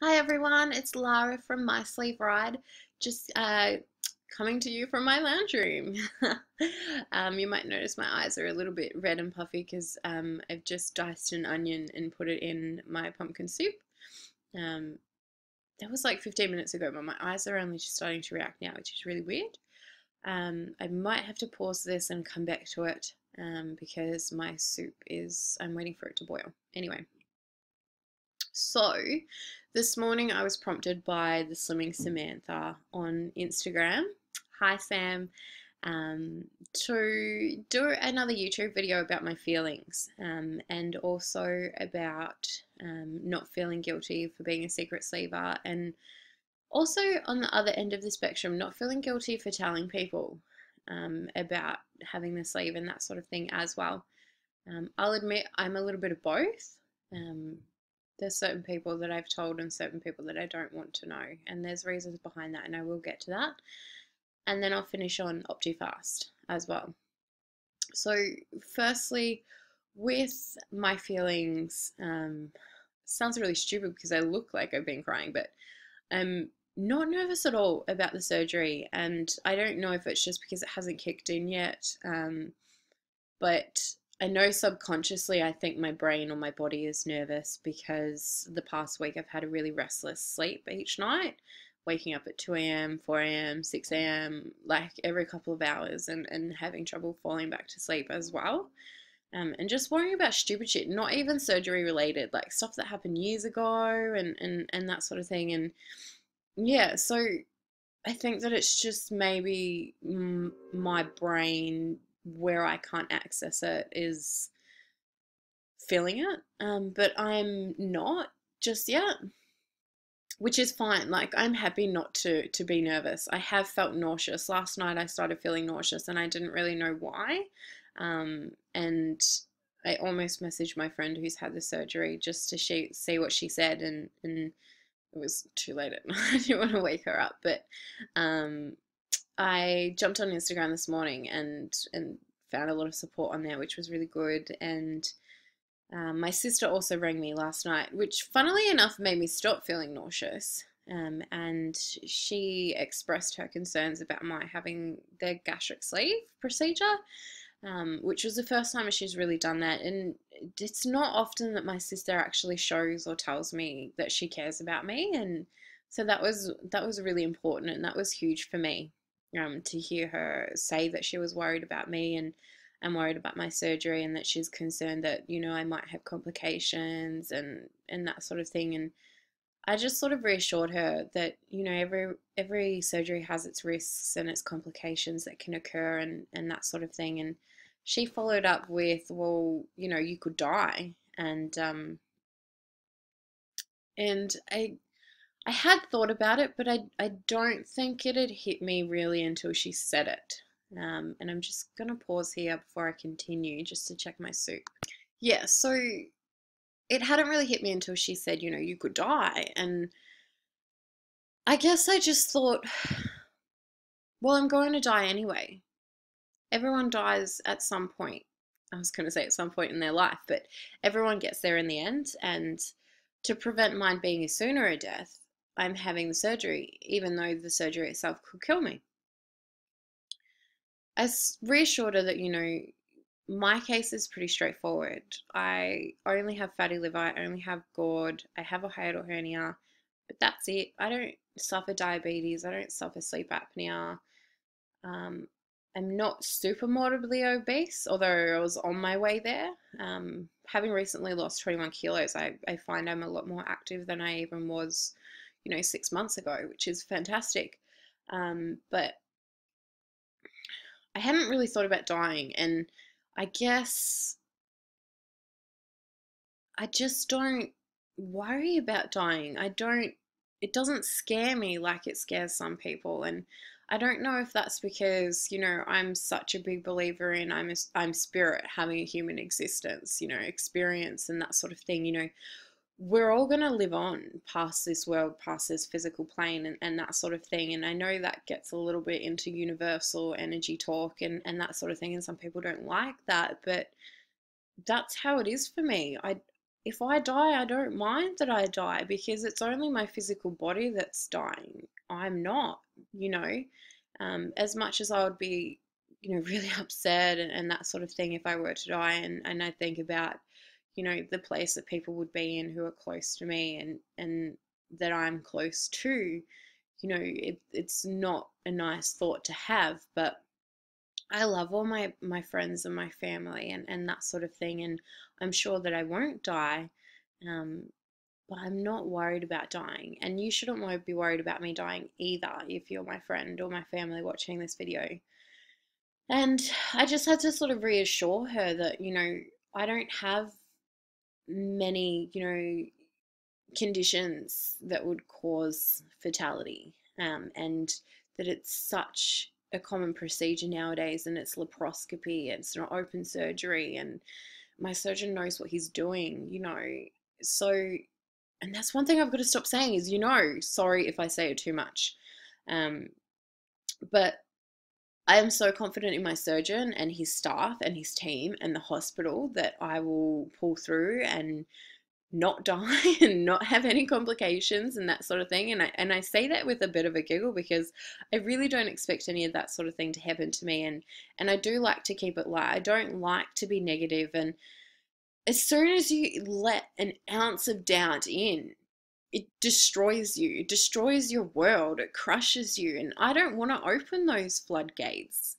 Hi everyone, it's Lara from My Sleeve Ride, just coming to you from my lounge room. You might notice my eyes are a little bit red and puffy because I've just diced an onion and put it in my pumpkin soup. Um, that was like 15 minutes ago, but my eyes are only just starting to react now, which is really weird. I might have to pause this and come back to it because my soup I'm waiting for it to boil. Anyway. So, this morning I was prompted by the Slimming Samantha on Instagram. Hi, Sam. To do another YouTube video about my feelings and also about not feeling guilty for being a secret sleever, and also on the other end of the spectrum, not feeling guilty for telling people about having the sleeve and that sort of thing as well. I'll admit I'm a little bit of both. Um, there's certain people that I've told and certain people that I don't want to know, and there's reasons behind that, and I will get to that. And then I'll finish on OptiFast as well. So, firstly, with my feelings, sounds really stupid because I look like I've been crying, but I'm not nervous at all about the surgery, and I don't know if it's just because it hasn't kicked in yet. But I know subconsciously I think my brain or my body is nervous because the past week I've had a really restless sleep each night, waking up at 2 a.m., 4 a.m., 6 a.m., like every couple of hours, and having trouble falling back to sleep as well. And just worrying about stupid shit, not even surgery related, like stuff that happened years ago and that sort of thing. And yeah, so I think that it's just maybe my brain where I can't access it is feeling it, but I'm not just yet, which is fine. Like I'm happy not to be nervous. I have felt nauseous. Last night I started feeling nauseous and I didn't really know why, and I almost messaged my friend who's had the surgery just to see what she said, and it was too late at night. I didn't want to wake her up, but um, I jumped on Instagram this morning and found a lot of support on there, which was really good. And my sister also rang me last night, which funnily enough made me stop feeling nauseous. And she expressed her concerns about my having the gastric sleeve procedure, which was the first time she's really done that. And it's not often that my sister actually shows or tells me that she cares about me, and so that was really important, and that was huge for me, to hear her say that she was worried about me and worried about my surgery, and that she's concerned that I might have complications and that sort of thing. And I just sort of reassured her that every surgery has its risks and its complications that can occur, and that sort of thing. And she followed up with, well, you could die. And I had thought about it, but I don't think it had hit me really until she said it. And I'm just gonna pause here before I continue just to check my soup. Yeah, so it hadn't really hit me until she said, you could die. And I guess I just thought, well, I'm going to die anyway. Everyone dies at some point. I was going to say at some point in their life, but everyone gets there in the end. And to prevent mine being a sooner a death, I'm having the surgery, even though the surgery itself could kill me. I reassured her that, my case is pretty straightforward. I only have fatty liver, I only have GORD, I have a hiatal hernia, but that's it. I don't suffer diabetes, I don't suffer sleep apnea. Um, I'm not super morbidly obese, although I was on my way there. Having recently lost 21 kilos, I find I'm a lot more active than I even was, 6 months ago, which is fantastic. But I hadn't really thought about dying, and I guess I just don't worry about dying. It doesn't scare me like it scares some people. And I don't know if that's because, I'm such a big believer in I'm spirit having a human existence, experience and that sort of thing. We're all going to live on past this world, past this physical plane, and that sort of thing. And I know that gets a little bit into universal energy talk and that sort of thing. And some people don't like that, but that's how it is for me. if I die, I don't mind that I die because it's only my physical body that's dying. I'm not, you know. As much as I would be, really upset and that sort of thing if I were to die, and I think about, the place that people would be in who are close to me and that I'm close to, it's not a nice thought to have, but I love all my friends and my family and that sort of thing, and I'm sure that I won't die, um, but I'm not worried about dying, and you shouldn't be worried about me dying either if you're my friend or my family watching this video. And I just had to sort of reassure her that, I don't have many, conditions that would cause fatality, and that it's such a common procedure nowadays, and it's laparoscopy, it's not open surgery, and my surgeon knows what he's doing, So, and that's one thing I've got to stop saying is, sorry if I say it too much. Um, but I am so confident in my surgeon and his staff and his team and the hospital that I will pull through and not die and not have any complications and that sort of thing. And I say that with a bit of a giggle because I really don't expect any of that sort of thing to happen to me. And I do like to keep it light. I don't like to be negative. And as soon as you let an ounce of doubt in, it destroys you. It destroys your world. It crushes you. And I don't want to open those floodgates.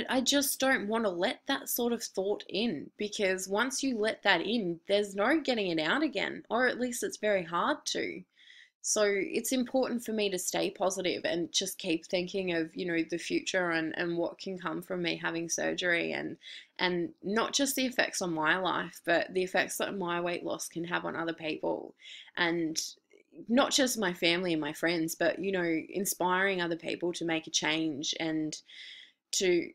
I just don't want to let that sort of thought in, because once you let that in, there's no getting it out again, or at least it's very hard to. So it's important for me to stay positive and just keep thinking of, the future and what can come from me having surgery, and not just the effects on my life, but the effects that my weight loss can have on other people. And not just my family and my friends, but, inspiring other people to make a change and to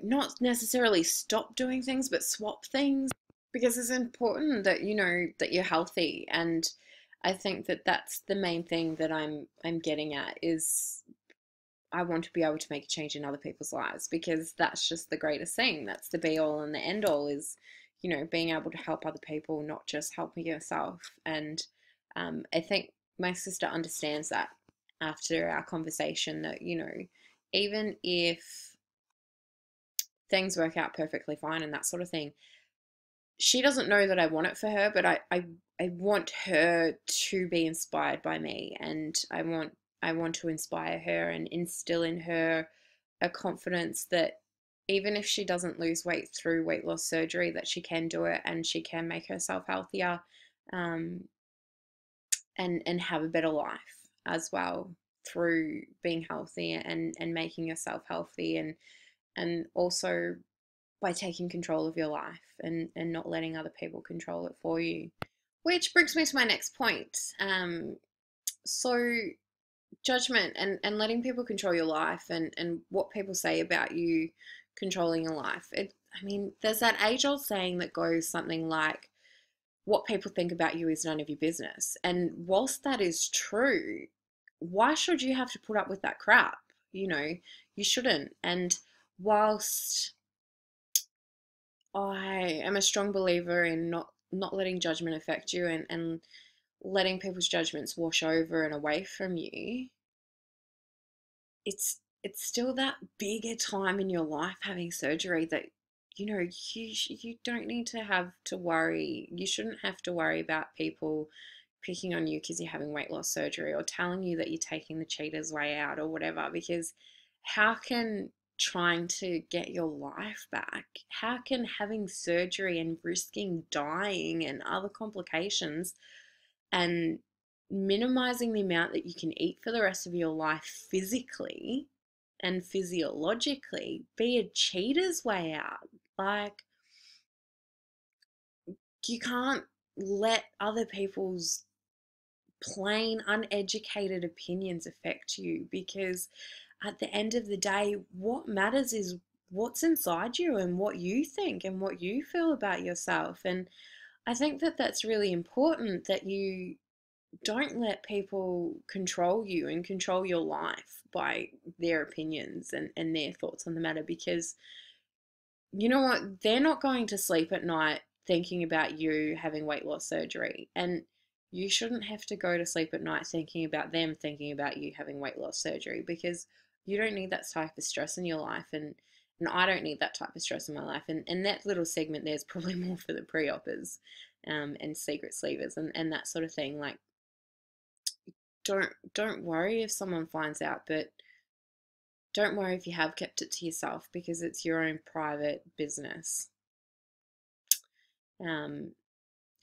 not necessarily stop doing things, but swap things, because it's important that, that you're healthy. And I think that that's the main thing that I'm getting at is I want to be able to make a change in other people's lives, because that's just the greatest thing. That's the be all and the end all is, being able to help other people, not just helping yourself. And I think my sister understands that after our conversation, that, even if things work out perfectly fine and that sort of thing, she doesn't know that I want it for her, but I want her to be inspired by me, and I want to inspire her and instill in her a confidence that even if she doesn't lose weight through weight loss surgery, that she can do it and she can make herself healthier, um, and have a better life as well through being healthy and making yourself healthy, and also by taking control of your life and not letting other people control it for you. Which brings me to my next point. So judgment and letting people control your life, and what people say about you controlling your life. I mean, there's that age-old saying that goes something like, what people think about you is none of your business. And whilst that is true, why should you have to put up with that crap? You shouldn't. And whilst I am a strong believer in not letting judgment affect you, and letting people's judgments wash over and away from you, it's still that bigger time in your life having surgery that you don't need to have to worry. You shouldn't have to worry about people picking on you because you're having weight loss surgery, or telling you that you're taking the cheater's way out or whatever, because how can trying to get your life back, how can having surgery and risking dying and other complications and minimizing the amount that you can eat for the rest of your life physically and physiologically be a cheater's way out? Like, you can't let other people's plain uneducated opinions affect you, because at the end of the day, what matters is what's inside you and what you think and what you feel about yourself. And I think that that's really important, that you don't let people control you and control your life by their opinions and their thoughts on the matter, because you know what? They're not going to sleep at night thinking about you having weight loss surgery. And you shouldn't have to go to sleep at night thinking about them thinking about you having weight loss surgery, because you don't need that type of stress in your life. And I don't need that type of stress in my life. And that little segment there's probably more for the pre-oppers, and secret sleevers, and that sort of thing. Like, don't worry if someone finds out, but don't worry if you have kept it to yourself, because it's your own private business. Um,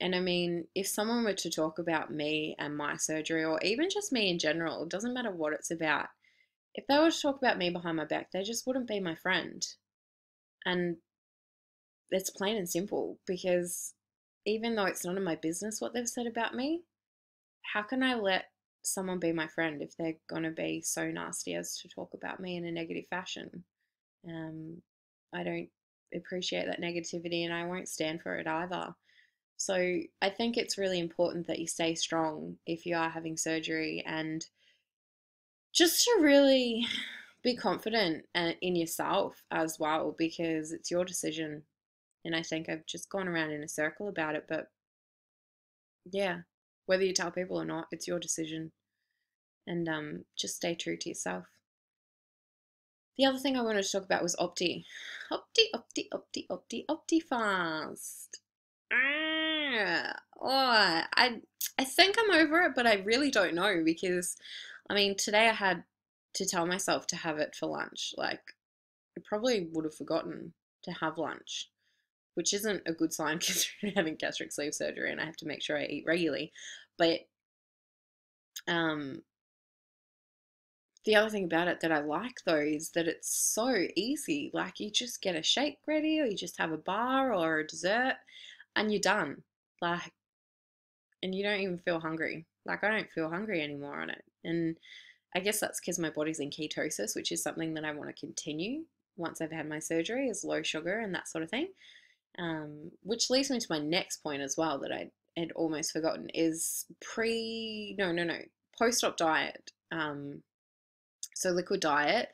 and I mean, if someone were to talk about me and my surgery, or even just me in general, it doesn't matter what it's about. If they were to talk about me behind my back, they just wouldn't be my friend. And it's plain and simple, because even though it's none of my business what they've said about me, how can I let someone be my friend if they're going to be so nasty as to talk about me in a negative fashion? I don't appreciate that negativity, and I won't stand for it either. So I think it's really important that you stay strong if you are having surgery, and just to really be confident in yourself as well, because it's your decision. And I think I've just gone around in a circle about it, but yeah, whether you tell people or not, it's your decision. And just stay true to yourself. The other thing I wanted to talk about was Opti. Optifast. I think I'm over it, but I really don't know, because, I mean, today I had to tell myself to have it for lunch. Like, I probably would have forgotten to have lunch, which isn't a good sign considering having gastric sleeve surgery and I have to make sure I eat regularly. But um, the other thing about it that I like, though, is that it's so easy. Like, you just get a shake ready, or you just have a bar or a dessert, and you're done. Like, and you don't even feel hungry. Like, I don't feel hungry anymore on it. And I guess that's because my body's in ketosis, which is something that I want to continue once I've had my surgery, is low sugar and that sort of thing. Which leads me to my next point as well that I had almost forgotten, is post-op diet. So liquid diet,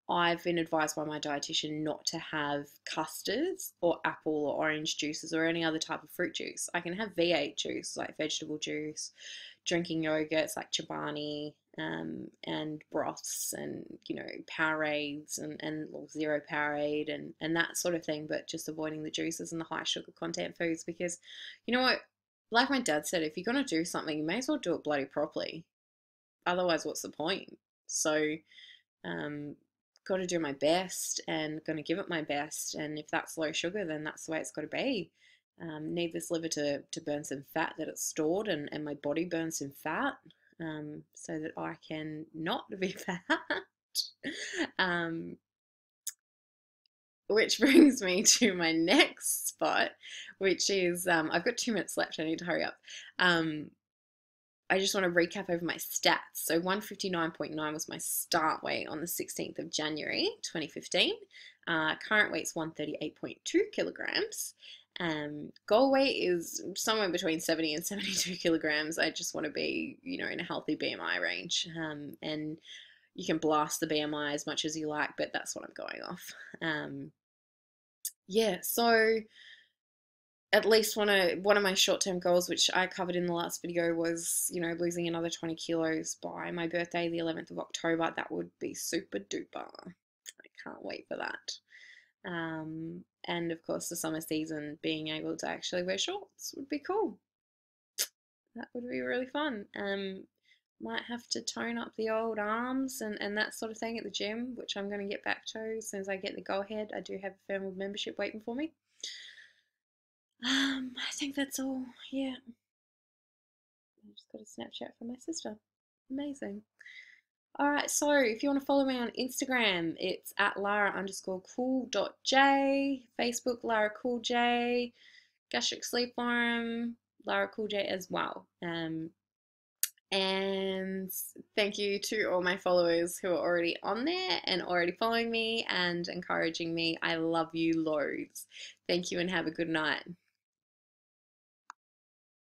I've been advised by my dietitian not to have custards or apple or orange juices or any other type of fruit juice. I can have V8 juice, like vegetable juice, drinking yogurts like Chobani, and broths, and Powerades, and zero Powerade, and that sort of thing, but just avoiding the juices and the high sugar content foods, because you know what, like my dad said, if you're going to do something, you may as well do it bloody properly. Otherwise, what's the point? So um, got to do my best and going to give it my best. And if that's low sugar, then that's the way it's got to be. Need this liver to burn some fat that it's stored, and my body burns some fat, so that I can not be fat. um, which brings me to my next spot, which is I've got 2 minutes left. I need to hurry up. I just want to recap over my stats. So 159.9 was my start weight on the 16th of January 2015. Current weight's 138.2 kilograms. Goal weight is somewhere between 70 and 72 kilograms. I just want to be, in a healthy BMI range. And you can blast the BMI as much as you like, but that's what I'm going off. Yeah, so at least one of my short-term goals, which I covered in the last video, was, losing another 20 kilos by my birthday, the 11th of October. That would be super duper. I can't wait for that. And of course, the summer season, being able to actually wear shorts would be cool. That would be really fun. Might have to tone up the old arms and that sort of thing at the gym, which I'm going to get back to as soon as I get the go-ahead. I do have a Firmwell membership waiting for me. I think that's all. Yeah. I just got a Snapchat from my sister. Amazing. Alright, so if you want to follow me on Instagram, it's at Lara_cool.j, Facebook Lara Cool J, Gastric Sleep Forum, Lara Cool J as well. And thank you to all my followers who are already on there and already following me and encouraging me. I love you loads. Thank you and have a good night.